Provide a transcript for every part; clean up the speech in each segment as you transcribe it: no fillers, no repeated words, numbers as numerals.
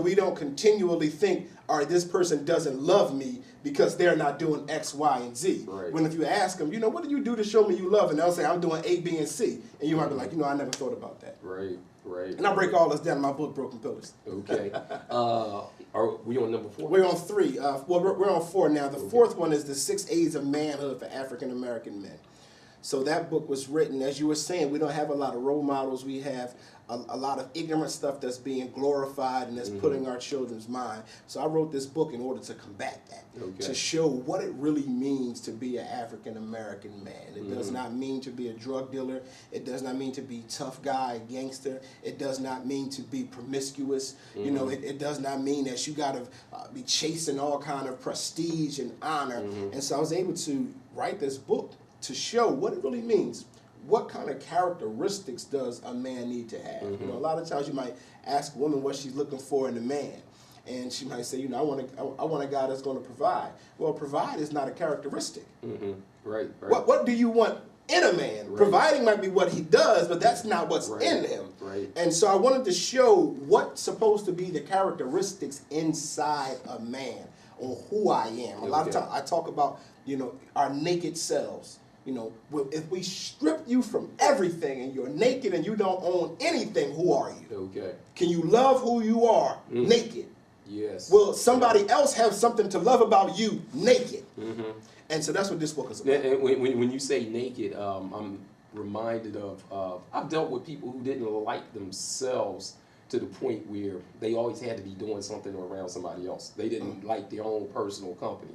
we don't continually think, all right, this person doesn't love me because they're not doing X, Y, and Z. Right. When if you ask them, what do you do to show me you love? And they'll say, I'm doing A, B, and C. And you might be like, I never thought about that. Right. And I break all this down in my book, Broken Pillars. Okay. Are we on number 4? We're on 3. We're on 4 now. The fourth one is The 6 Aids of Manhood for African American Men. So that book was written, as you were saying, we don't have a lot of role models. We have a lot of ignorant stuff that's being glorified and that's put in our children's mind. So I wrote this book in order to combat that, to show what it really means to be an African American man. It does not mean to be a drug dealer. It does not mean to be tough guy, gangster. It does not mean to be promiscuous. It does not mean that you got to be chasing all kind of prestige and honor. And so I was able to write this book to show what it really means. What kind of characteristics does a man need to have? A lot of times you might ask a woman what she's looking for in a man, and she might say, I want a guy that's going to provide. Well, provide is not a characteristic. Right. What do you want in a man? Right. Providing might be what he does, but that's not what's in him. Right. And so I wanted to show what's supposed to be the characteristics inside a man, or who I am. A lot of times I talk about, our naked selves. If we strip you from everything and you're naked and you don't own anything, who are you? Okay. Can you love who you are naked? Yes. Will somebody else have something to love about you naked? And so that's what this book is about. And when you say naked, I'm reminded of, I've dealt with people who didn't like themselves to the point where they always had to be doing something around somebody else. They didn't like their own personal company.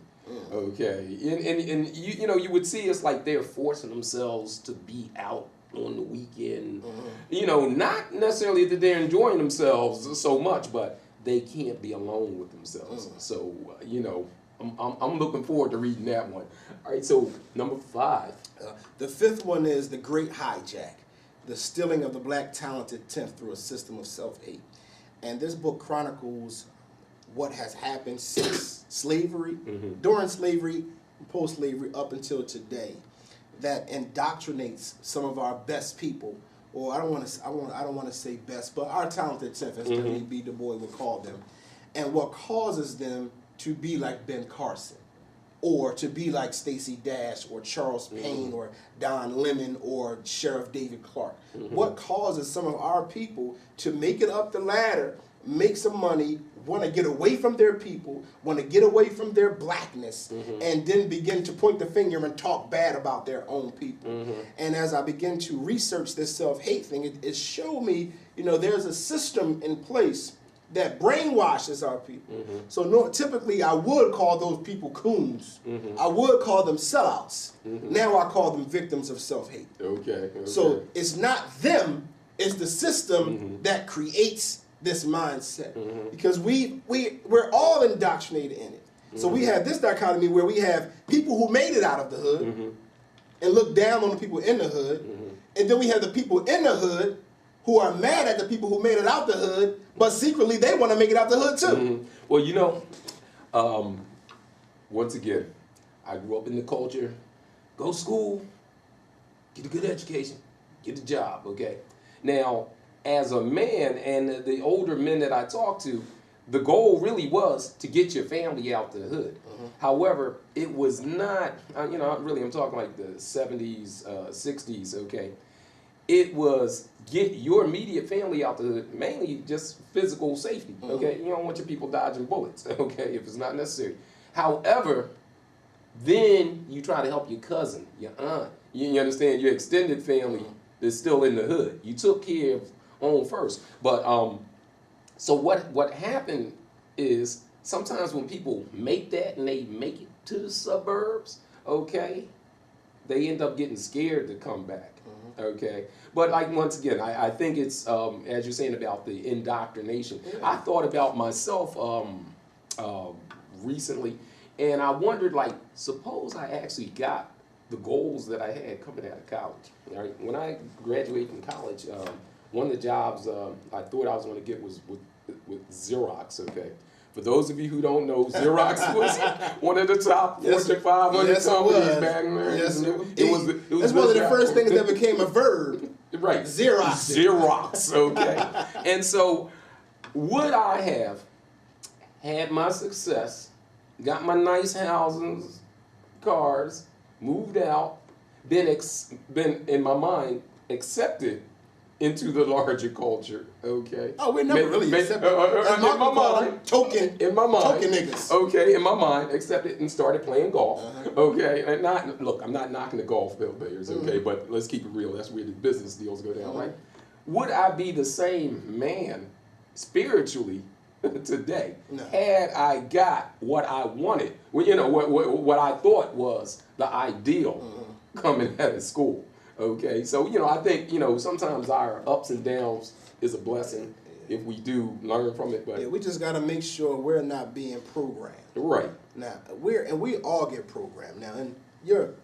Okay, and you would see it's like they're forcing themselves to be out on the weekend. Not necessarily that they're enjoying themselves so much, but they can't be alone with themselves. So I'm looking forward to reading that one. All right, so number 5. The 5th one is The Great Hijack: The Stealing of the Black Talented Tenth Through a System of Self-Hate. And this book chronicles what has happened since slavery, during slavery, post-slavery, up until today, that indoctrinates some of our best people, or I don't want to say best, but our talented tenth, as W.B. Du Bois would call them, and what causes them to be like Ben Carson, or to be like Stacey Dash, or Charles Payne, or Don Lemon, or Sheriff David Clark. What causes some of our people to make it up the ladder, make some money, want to get away from their people, want to get away from their blackness, and then begin to point the finger and talk bad about their own people. And as I begin to research this self-hate thing, it showed me, there's a system in place that brainwashes our people. So typically I would call those people coons. I would call them sellouts. Now I call them victims of self-hate. Okay. So it's not them, it's the system that creates this mindset, because we're all indoctrinated in it. So we have this dichotomy where we have people who made it out of the hood and look down on the people in the hood, and then we have the people in the hood who are mad at the people who made it out the hood, but secretly they want to make it out the hood too. Well, once again, I grew up in the culture: go to school, get a good education, get a job. Okay, now, as a man, and the older men that I talked to, the goal really was to get your family out the hood. However, it was not, I'm talking like the 70s, 60s, okay? It was get your immediate family out the hood, mainly just physical safety, okay? You don't want your people dodging bullets, okay, if it's not necessary. However, then you try to help your cousin, your aunt, you understand, your extended family is still in the hood. You took care of on first. But so what happened is sometimes when people make that and they make it to the suburbs, okay, they end up getting scared to come back. Okay, but like once again, I think it's as you're saying about the indoctrination. I thought about myself recently, and I wondered, like, suppose I actually got the goals that I had coming out of college. Right? When I graduated from college, one of the jobs I thought I was going to get was with Xerox, okay? For those of you who don't know, Xerox was one of the top Fortune 500 companies back then. Yes, it was that's one of the first things that became a verb. Right. Xerox. Xerox, okay. And so would I have had my success, got my nice houses, cars, moved out, been in my mind accepted into the larger culture. Okay. Oh, we're never really accepted. In my mind, token. In my mind, token niggas. Okay, in my mind, accepted and started playing golf. Uh-huh. Okay, and look, I'm not knocking the golf players. Okay, but let's keep it real. That's where the business deals go down, right? Would I be the same man spiritually today had I got what I wanted? Well, you know what I thought was the ideal coming out of school. Okay, so I think sometimes our ups and downs is a blessing if we do learn from it. But yeah, we just got to make sure we're not being programmed. Right. Now we all get programmed now, and you're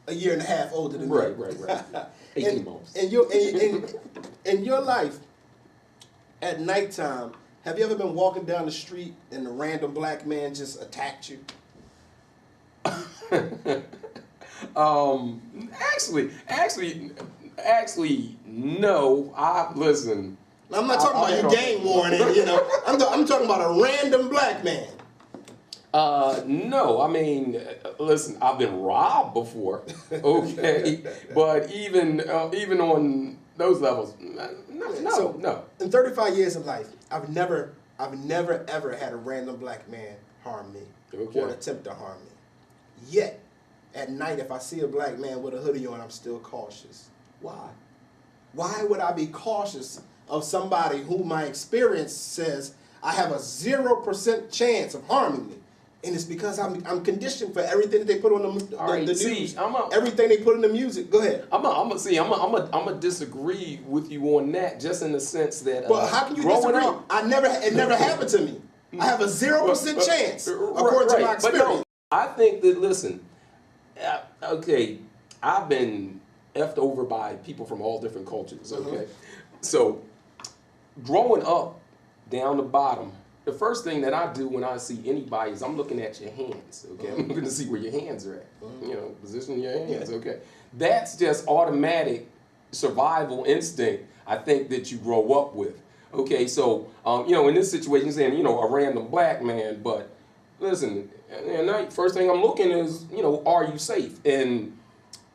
a year and a half older than me. Right. 18 months. In your life, at nighttime, have you ever been walking down the street and a random black man just attacked you? Actually, no. Listen. I'm not talking about your gang warning, I'm talking about a random black man. No. I mean, listen. I've been robbed before. Okay, but even on those levels, no. In 35 years of life, I've never ever had a random black man harm me or attempt to harm me. Yet, at night, if I see a black man with a hoodie on, I'm still cautious. Why? Why would I be cautious of somebody who my experience says I have a 0% chance of harming me? And it's because I'm conditioned for everything that they put on the news, everything they put in the music. Go ahead. I'm gonna disagree with you on that, just in the sense that. But how can you disagree? It never happened to me. I have a 0% chance, according to my experience. But no, I think that, listen, okay, I've been effed over by people from all different cultures, okay? So, growing up down the bottom, the first thing that I do when I see anybody is I'm looking at your hands, okay? I'm looking to see where your hands are at, position your hands, okay? That's just automatic survival instinct, I think, that you grow up with. Okay, so, in this situation, you're saying, a random black man, but listen, and first thing I'm looking is, are you safe? And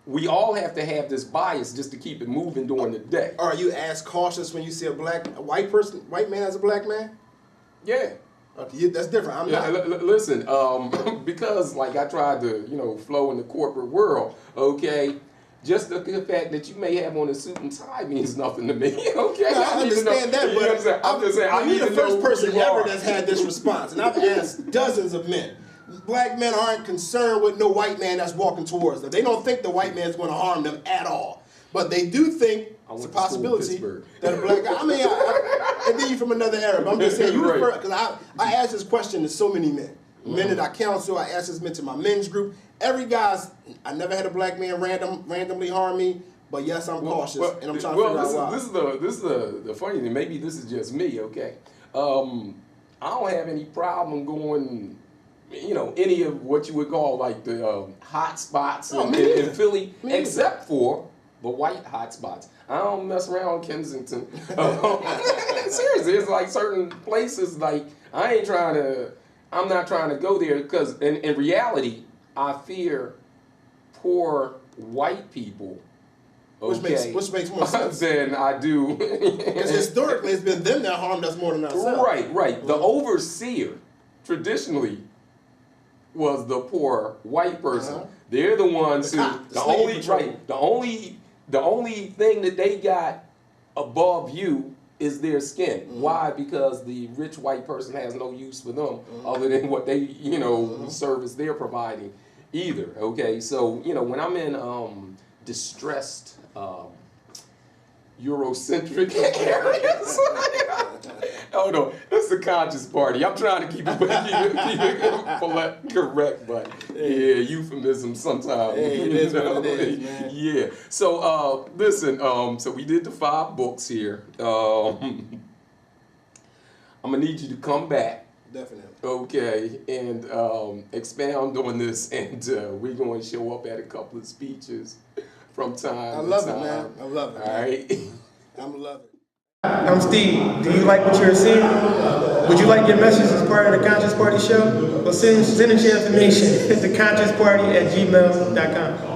we all have to have this bias just to keep it moving during the day. Are you as cautious when you see a white man as a black man? Yeah. Okay, that's different. I'm not. Listen, because like I tried to, flow in the corporate world, okay? Just the fact that you may have on a suit and tie means nothing to me, okay? No, I understand that, but I'm just saying, I need you're to the first know person who you ever are. that's had this response, and I've asked dozens of men. Black men aren't concerned with no white man that's walking towards them. They don't think the white man's going to harm them at all. But they do think it's a possibility that a black guy. And then you from another era. But I'm just saying, you refer, because I asked this question to so many men. Men that I counsel, I asked this men to my men's group. Every guy's, I never had a black man randomly harm me. But yes, I'm cautious, and I'm trying to figure out why. This is the funny thing. Maybe this is just me, okay? I don't have any problem going, any of what you would call like the hot spots in Philly, except for the white hot spots. I don't mess around Kensington. Seriously, it's like certain places, like I'm not trying to go there because in reality, I fear poor white people. Okay. Which makes more sense than I do. Because historically, it's been them that harmed us more than ourselves. Right. The overseer, traditionally, was the poor white person. They're the ones who the only thing that they got above you is their skin. Why? Because the rich white person has no use for them other than what they service they're providing either. Okay, so when I'm in distressed Eurocentric areas. Oh no, this is a conscious party. I'm trying to keep it correct, but yeah, euphemism sometimes. Hey, it is what it is, man. Yeah. So listen, so we did the 5 books here. I'm gonna need you to come back. Definitely. Okay, and expound on this, and we're going to show up at a couple of speeches from time to time. I love it, man. I love it. All right. I'm loving it. I'm Steve. Do you like what you're seeing? Would you like your message as part of the Conscious Party show? Well, send us your information to consciousparty@gmail.com.